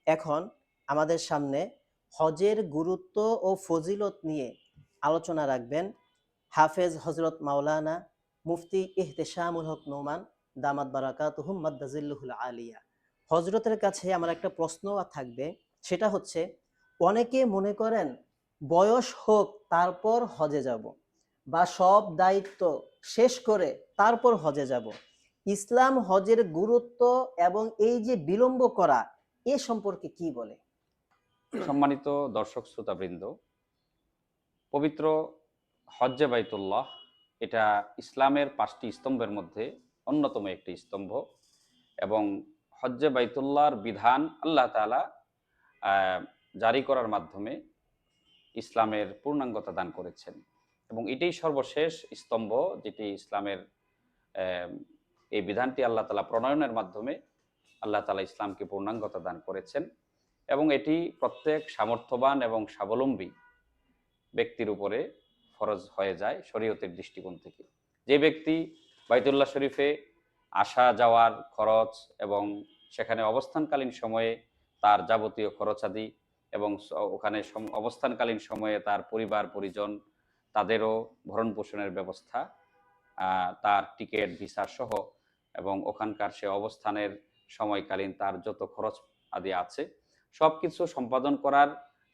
এখন আমাদের সামনে হজের গুরুত্ব ও ফজিলত নিয়ে আলোচনা রাখবেন হাফেজ হজরত মাওলানা মুফতি ইহতেশামুল হক নোমান দামাত বারাকাতুহুম মাদ্দাজিল্লুহুল আলিয়া। হজরতের কাছে আমার একটা প্রশ্ন থাকবে, সেটা হচ্ছে, অনেকে মনে করেন বয়স হোক তারপর হজে যাব, বা সব দায়িত্ব শেষ করে তারপর হজে যাব। ইসলাম হজের গুরুত্ব এবং এই যে বিলম্ব করা, এ সম্পর্কে কি বলে? সম্মানিত দর্শক শ্রোতাবৃন্দ, পবিত্র হজ্জে বাইতুল্লাহ এটা ইসলামের 5টি স্তম্ভের মধ্যে অন্যতম একটি স্তম্ভ এবং হজ্জে বাইতুল্লাহর বিধান আল্লাহ তাআলা জারি করার মাধ্যমে ইসলামের পূর্ণাঙ্গতা দান করেছেন এবং এটাই সর্বশেষ স্তম্ভ যেটি ইসলামের আহ, এই বিধানটি আল্লাহ তাআলা প্রণয়নের মাধ্যমে আল্লাহ তাআলা ইসলামকে পূর্ণাঙ্গতা দান করেছেন এবং এটি প্রত্যেক সামর্থ্যবান এবং স্বাবলম্বী ব্যক্তির উপরে ফরজ হয়ে যায় শরীয়তের দৃষ্টিকোণ থেকে। যে ব্যক্তি বাইতুল্লাহ শরীফে আসা যাওয়ার খরচ এবং সেখানে অবস্থানকালীন সময়ে তার যাবতীয় খরচাদি এবং ওখানে অবস্থানকালীন সময়ে তার পরিবার পরিজন তাদেরও ভরণ পোষণের ব্যবস্থা, তার টিকিট ভিসা সহ এবং ওখানকার সে অবস্থানের সময়কালীন তার যত খরচ আদি আছে সব কিছু সম্পাদন করার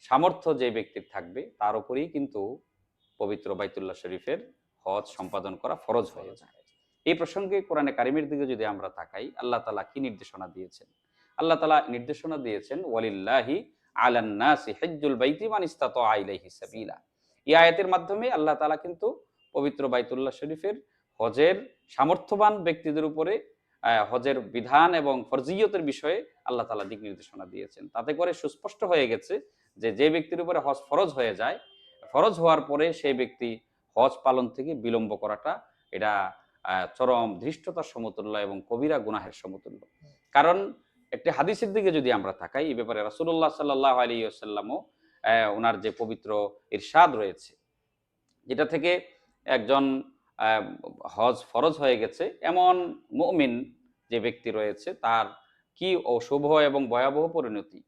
সামর্থ্য যে ব্যক্তির থাকবে তার উপরেই কিন্তু পবিত্র বাইতুল্লাহ শরীফের হজ সম্পাদন করা ফরজ হয়ে যায়। এই প্রসঙ্গে কোরআনে কারিমের দিকে যদি আমরা তাকাই, আল্লাহ তাআলা কি নির্দেশনা দিয়েছেন? আল্লাহ তাআলা নির্দেশনা দিয়েছেন, ওয়ালিল্লাহি আলান নাসি হিজ্জুল বাইতি মান ইসতাতা ইলাইহি সাবিলা। এই আয়াতের মাধ্যমে আল্লাহ তাআলা কিন্তু পবিত্র বাইতুল্লাহ শরীফের হজের সামর্থ্যবান ব্যক্তিদের উপরে হজের বিধান এবং ফরজিয়তের বিষয়ে আল্লাহ তাআলা দিক নির্দেশনা দিয়েছেন। তাতে করে সুস্পষ্ট হয়ে গেছে যে যে ব্যক্তির উপরে হজ ফরজ হয়ে যায়, ফরজ হওয়ার পরে সেই ব্যক্তি হজ পালন থেকে বিলম্ব করাটা এটা চরম ধৃষ্টতার সমতুল্য এবং কবিরা গুনাহের সমতুল্য। কারণ একটি হাদিসের দিকে যদি আমরা তাকাই, এই ব্যাপারে রাসূলুল্লাহ সাল্লাল্লাহু আলাইহি ওয়াসাল্লামও ওনার যে পবিত্র ইরশাদ রয়েছে, যেটা থেকে একজন হজ ফরজ হয়ে গেছে এমন মুমিন যে ব্যক্তি রয়েছে তার কি অশুভ এবং ভয়াবহ পরিণতি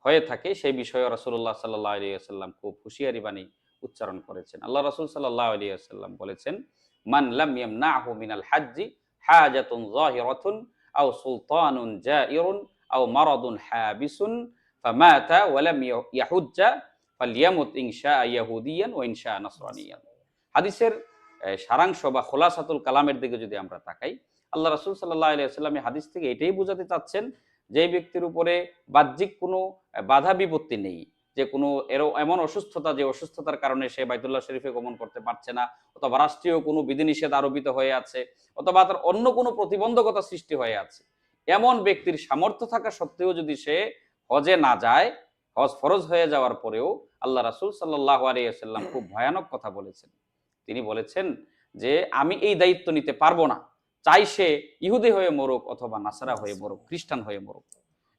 হয়ে থাকে সেই বিষয়ে রাসূলুল্লাহ সাল্লাল্লাহু আলাইহি ওয়াসাল্লাম খুব হুঁশিয়ারি বাণী উচ্চারণ করেছেন। আল্লাহ রাসূল সাল্লাল্লাহু আলাইহি ওয়াসাল্লাম বলেছেন, মান লাম ইয়ামনাহু মিনাল হাজ্জি হাজাতুন যাহিরাতুন আও সুলতানুন জাইরুন আও মারাদুন হাবিসুন ফামাতা ওয়া লাম ইয়াহুজ্জা ফালইয়ামুত ইনশা ইয়াহুদিয়ান ওয়া ইনশা নাসরানিয়ান। হাদিসের সারাংশ বা খোলাসাতুল কালামের দিকে যদি আমরা তাকাই, আল্লাহ রাসূল সাল্লাল্লাহু আলাইহি ওয়াসাল্লাম এই হাদিস থেকে এটাই বোঝাতে চাচ্ছেন যে ব্যক্তির উপরে বাহ্যিক কোনো বাধা বিপত্তি নেই, যে কোনো এমন অসুস্থতা যে অসুস্থতার কারণে সে বাইতুল্লাহ শরীফে গমন করতে পারছে না, অথবা রাষ্ট্রীয় কোনো বিধিনিষেধ আরোপিত হয়ে আছে, অথবা তার অন্য কোনো প্রতিবন্ধকতা সৃষ্টি হয়ে আছে, এমন ব্যক্তির সামর্থ্য থাকা সত্ত্বেও যদি সে হজে না যায়, হজ ফরজ হয়ে যাওয়ার পরেও আল্লাহ রাসূল সাল্লাল্লাহু আলাইহি ওয়াসাল্লাম খুব ভয়ানক কথা বলেছেন। তিনি বলেছেন যে আমি এই দায়িত্ব নিতে পারবো না, চাই সে ইহুদি হয়ে মরুক অথবা নাসারা হয়ে মরুক, খ্রিস্টান হয়ে মরুক।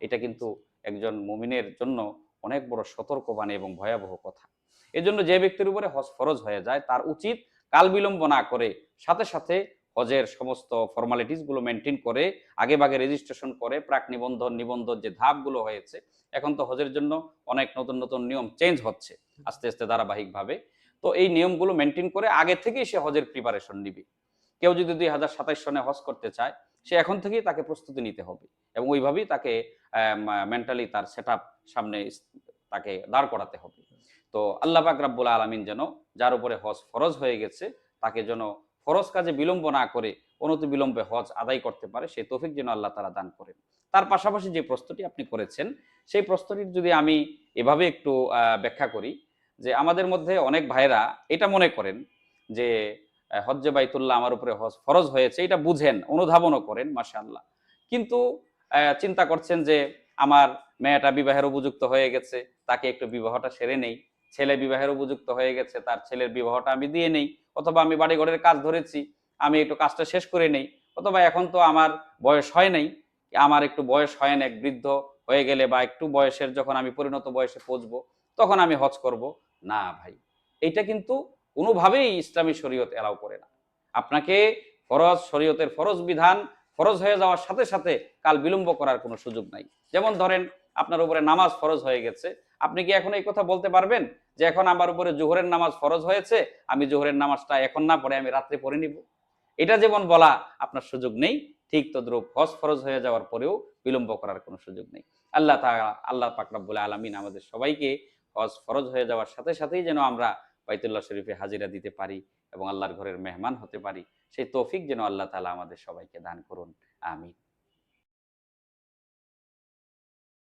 এটা কিন্তু একজন মুমিনের জন্য অনেক বড় সতর্কবাণী এবং ভয়াবহ কথা। এজন্য যে ব্যক্তির উপরে হজ ফরজ হয়ে যায় তার উচিত কাল বিলম্ব না করে সাথে সাথে হজের সমস্ত ফর্মালিটিস গুলো মেনটেন করে আগে ভাগে রেজিস্ট্রেশন করে প্রাক নিবন্ধন নিবন্ধন যে ধাপগুলো হয়েছে, এখন তো হজের জন্য অনেক নতুন নতুন নিয়ম চেঞ্জ হচ্ছে আস্তে আস্তে ধারাবাহিকভাবে। তো এই নিয়মগুলো মেনটেন করে আগে থেকেই সে হজের প্রিপারেশন নিবে। কেউ যদি 2027 সনে হজ করতে চায়, সে এখন থেকেই তাকে প্রস্তুতি নিতে হবে এবং ওইভাবেই তাকে মেন্টালি তার সেটআপ সামনে তাকে দাঁড় করাতে হবে। তো আল্লাহ পাক রব্বুল আলামিন যেন যার উপরে হজ ফরজ হয়ে গেছে তাকে যেন ফরজ কাজে বিলম্ব না করে অনতি বিলম্বে হজ আদায় করতে পারে, সেই তৌফিক যেন আল্লাহ তাআলা দান করেন। তার পাশাপাশি যে প্রশ্নটি আপনি করেছেন সেই প্রশ্নটির যদি আমি এভাবে একটু ব্যাখ্যা করি, যে আমাদের মধ্যে অনেক ভাইরা এটা মনে করেন যে হজ্জে বাইতুল্লাহ আমার উপরে হজ ফরজ হয়েছে, এটা বুঝেন, অনুধাবনও করেন, মাশাআল্লাহ। কিন্তু চিন্তা করছেন যে আমার মেয়েটা বিবাহের উপযুক্ত হয়ে গেছে, তাকে একটু বিবাহটা সেরে নেই, ছেলে বিবাহের উপযুক্ত হয়ে গেছে, তার ছেলের বিবাহটা আমি দিয়ে নেই, অথবা আমি বাড়ি ঘরের কাজ ধরেছি, আমি একটু কাজটা শেষ করে নেই, অথবা এখন তো আমার বয়স হয় নাই, আমার একটু বয়স হয় না, বৃদ্ধ হয়ে গেলে বা একটু বয়সের যখন আমি পরিণত বয়সে পৌঁছবো তখন আমি হজ করব। না ভাই, এটা কিন্তু কোনোভাবেই ইসলামী শরীয়ত এলাও করে না। আপনাকে ফরজ শরীয়তের ফরজ বিধান ফরজ হয়ে যাওয়ার সাথে সাথে কাল বিলম্ব করার কোনো সুযোগ নাই। যেমন ধরেন আপনার উপরে নামাজ ফরজ হয়ে গেছে, আপনি কি এখন এই কথা বলতে পারবেন যে এখন আমার উপরে জোহরের নামাজ ফরজ হয়েছে, আমি জোহরের নামাজটা এখন না পড়ে আমি রাত্রে পড়ে নিব? এটা যেমন বলা আপনার সুযোগ নেই, ঠিক তদ্রূপ হজ ফরজ হয়ে যাওয়ার পরেও বিলম্ব করার কোনো সুযোগ নেই। আল্লাহ তাআলা, আল্লাহ পাক রব্বুল আলামিন আমাদের সবাইকে হজ ফরজ হয়ে যাওয়ার সাথে সাথেই যেন আমরা বাইতুল্লাহ শরীফে হাজিরা দিতে পারি এবং আল্লাহর ঘরের মেহমান হতে পারি, সেই তৌফিক যেন আল্লাহ তাআলা আমাদের সবাইকে দান করুন। আমিন।